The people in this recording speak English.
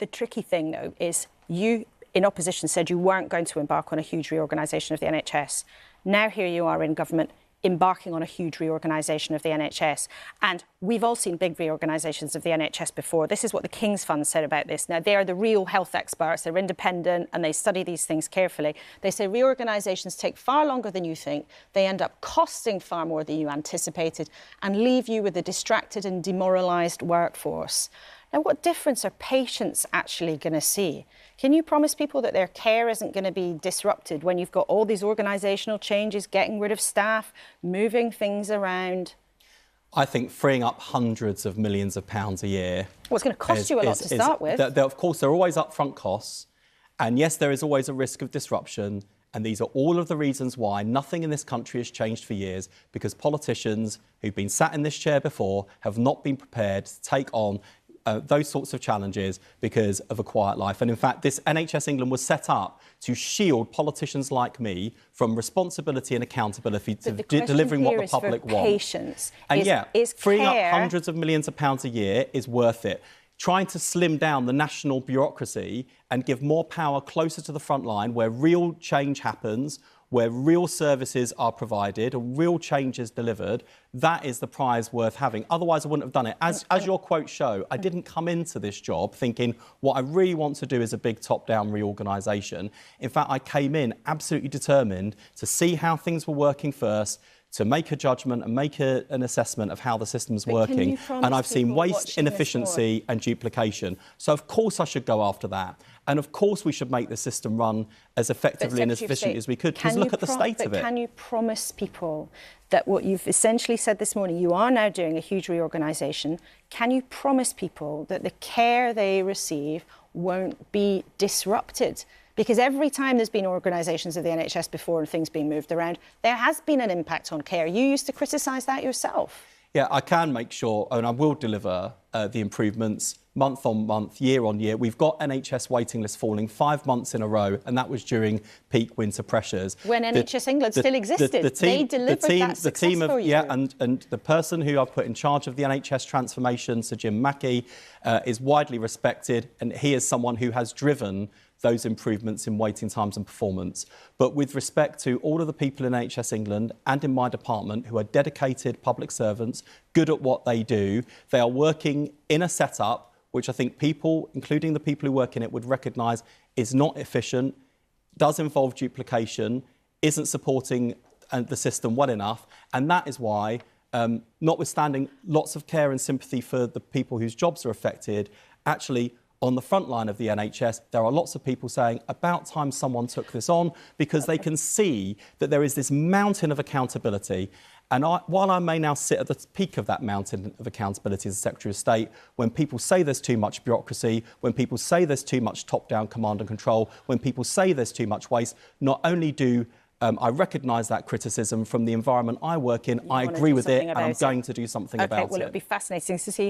The tricky thing, though, is you, in opposition, said you weren't going to embark on a huge reorganisation of the NHS. Now here you are in government embarking on a huge reorganisation of the NHS. And we've all seen big reorganisations of the NHS before. This is what the King's Fund said about this. Now, they are the real health experts. They're independent and they study these things carefully. They say reorganisations take far longer than you think. They end up costing far more than you anticipated and leave you with a distracted and demoralised workforce. Now, what difference are patients actually going to see? Can you promise people that their care isn't going to be disrupted when you've got all these organisational changes, getting rid of staff, moving things around? I think freeing up hundreds of millions of pounds a year... Well, it's going to cost you a lot to start with. Of course, there are always upfront costs. And yes, there is always a risk of disruption. And these are all of the reasons why nothing in this country has changed for years, because politicians who've been sat in this chair before have not been prepared to take on those sorts of challenges because of a quiet life. And in fact, this NHS England was set up to shield politicians like me from responsibility and accountability to delivering what the public wants. And freeing up hundreds of millions of pounds a year is worth it. Trying to slim down the national bureaucracy and give more power closer to the front line where real change happens, where real services are provided, and real change is delivered, that is the prize worth having. Otherwise, I wouldn't have done it. As your quotes show, I didn't come into this job thinking what I really want to do is a big top-down reorganisation. In fact, I came in absolutely determined to see how things were working first, to make a judgment and make an assessment of how the system's working. And I've seen waste, inefficiency and duplication. So, of course, I should go after that. And, of course, we should make the system run as effectively and as efficiently as we could. Because look at the state of it. Can you promise people that what you've essentially said this morning, you are now doing a huge reorganisation, can you promise people that the care they receive won't be disrupted? Because every time there's been organisations of the NHS before and things being moved around, there has been an impact on care. You used to criticise that yourself. Yeah, I can make sure, and I will deliver the improvements month on month, year on year. We've got NHS waiting lists falling 5 months in a row, and that was during peak winter pressures. When NHS England still existed, they delivered that success for you. Yeah, and the person who I've put in charge of the NHS transformation, Sir Jim Mackey, is widely respected, and he is someone who has driven those improvements in waiting times and performance. But with respect to all of the people in NHS England and in my department who are dedicated public servants, good at what they do, they are working in a setup which I think people, including the people who work in it, would recognise is not efficient, does involve duplication, isn't supporting the system well enough. And that is why, notwithstanding lots of care and sympathy for the people whose jobs are affected, actually, on the front line of the NHS, there are lots of people saying, about time someone took this on, because they can see that there is this mountain of accountability. And while I may now sit at the peak of that mountain of accountability as Secretary of State, when people say there's too much bureaucracy, when people say there's too much top-down command and control, when people say there's too much waste, not only do I recognise that criticism from the environment I work in, I agree with it, and I'm going to do something about it. OK, well, it'll be fascinating to see